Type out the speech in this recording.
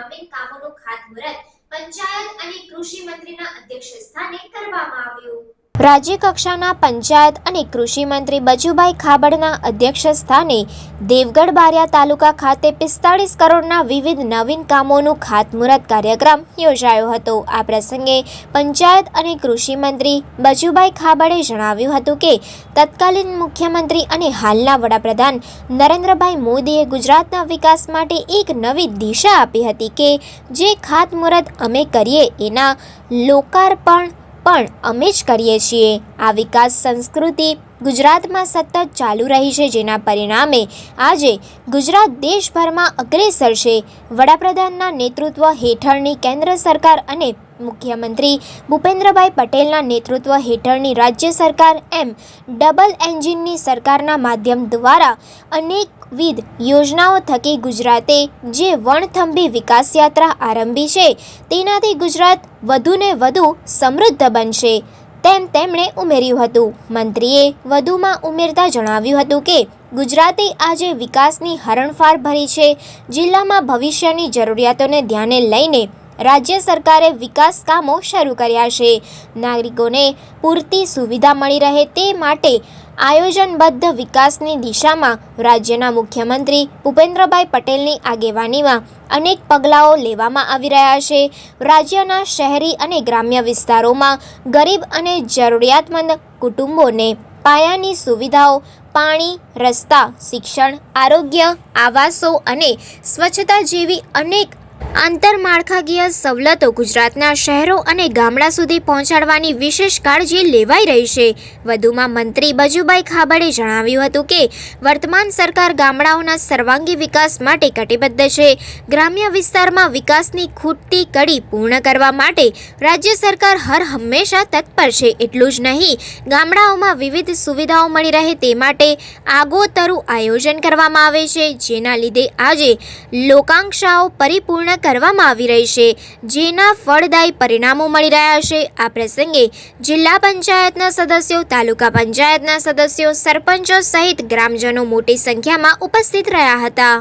નવીન કામોનું ખાતમુહૂર્ત પંચાયત અને કૃષિ મંત્રીના અધ્યક્ષસ્થાને કરવામાં આવ્યું। રાજ્ય કક્ષાના પંચાયત અને કૃષિ મંત્રી બચુભાઈ ખાબડના અધ્યક્ષસ્થાને દેવગઢ બારિયા તાલુકા ખાતે 45 કરોડના વિવિધ નવીન કામોનું ખાતમુહૂર્ત કાર્યક્રમ યોજાયો હતો। આ પ્રસંગે પંચાયત અને કૃષિ મંત્રી બચુભાઈ ખાબડે જણાવ્યું હતું કે તત્કાલીન મુખ્યમંત્રી અને હાલના વડાપ્રધાન નરેન્દ્રભાઈ મોદીએ ગુજરાતના વિકાસ માટે એક નવી દિશા આપી હતી કે જે ખાતમુહૂર્ત અમે કરીએ એના લોકાર્પણ પણ અમે જ કરીએ છીએ। આ વિકાસ સંસ્કૃતિ ગુજરાતમાં સતત ચાલુ રહી છે, જેના પરિણામે આજે ગુજરાત દેશભરમાં અગ્રેસર છે। વડાપ્રધાનના નેતૃત્વ હેઠળની કેન્દ્ર સરકાર અને મુખ્યમંત્રી ભૂપેન્દ્રભાઈ પટેલના નેતૃત્વ હેઠળની રાજ્ય સરકાર એમ ડબલ એન્જિનની સરકારના માધ્યમ દ્વારા અનેકવિધ યોજનાઓ થકી ગુજરાતે જે વણથંભી વિકાસ યાત્રા આરંભી છે તેનાથી ગુજરાત વધુને વધુ સમૃદ્ધ બનશે તેમ તેમણે ઉમેર્યું હતું। મંત્રીએ વધુમાં ઉમેરતા જણાવ્યું હતું કે ગુજરાતે આજે વિકાસની હરણફાળ ભરી છે। જિલ્લામાં ભવિષ્યની જરૂરિયાતોને ધ્યાને લઈને રાજ્ય સરકારે વિકાસ કામો શરૂ કર્યા છે। નાગરિકોને પૂરતી સુવિધા મળી રહે તે માટે આયોજનબદ્ધ વિકાસની દિશામાં રાજ્યના મુખ્યમંત્રી ભૂપેન્દ્રભાઈ પટેલની આગેવાનીમાં અનેક પગલાઓ લેવામાં આવી રહ્યા છે। રાજ્યના શહેરી અને ગ્રામ્ય વિસ્તારોમાં ગરીબ અને જરૂરિયાતમંદ કુટુંબોને પાયાની સુવિધાઓ પાણી, રસ્તા, શિક્ષણ, આરોગ્ય, આવાસો અને સ્વચ્છતા જેવી અનેક આંતરમાળખાકીય સવલતો ગુજરાતના શહેરો અને ગામડા સુધી પહોંચાડવાની વિશેષ કાળજી લેવાઈ રહી છે। વધુમાં મંત્રી બચુભાઈ ખાબડે જણાવ્યું હતું કે વર્તમાન સરકાર ગામડાઓના સર્વાંગી વિકાસ માટે કટિબદ્ધ છે। ગ્રામ્ય વિસ્તારમાં વિકાસની ખૂટતી કડી પૂર્ણ કરવા માટે રાજ્ય સરકાર હર હંમેશા તત્પર છે। એટલું જ નહીં, ગામડાઓમાં વિવિધ સુવિધાઓ મળી રહે તે માટે આગોતરું આયોજન કરવામાં આવે છે, જેના લીધે આજે લોકાંક્ષાઓ પરિપૂર્ણ કરવામાં આવી રહી છે, જેના ફળદાયી પરિણામો મળી રહ્યા છે। આ પ્રસંગે જિલ્લા પંચાયતના સદસ્યો, તાલુકા પંચાયતના સદસ્યો, સરપંચો સહિત ગ્રામજનો મોટી સંખ્યામાં ઉપસ્થિત રહ્યા હતા।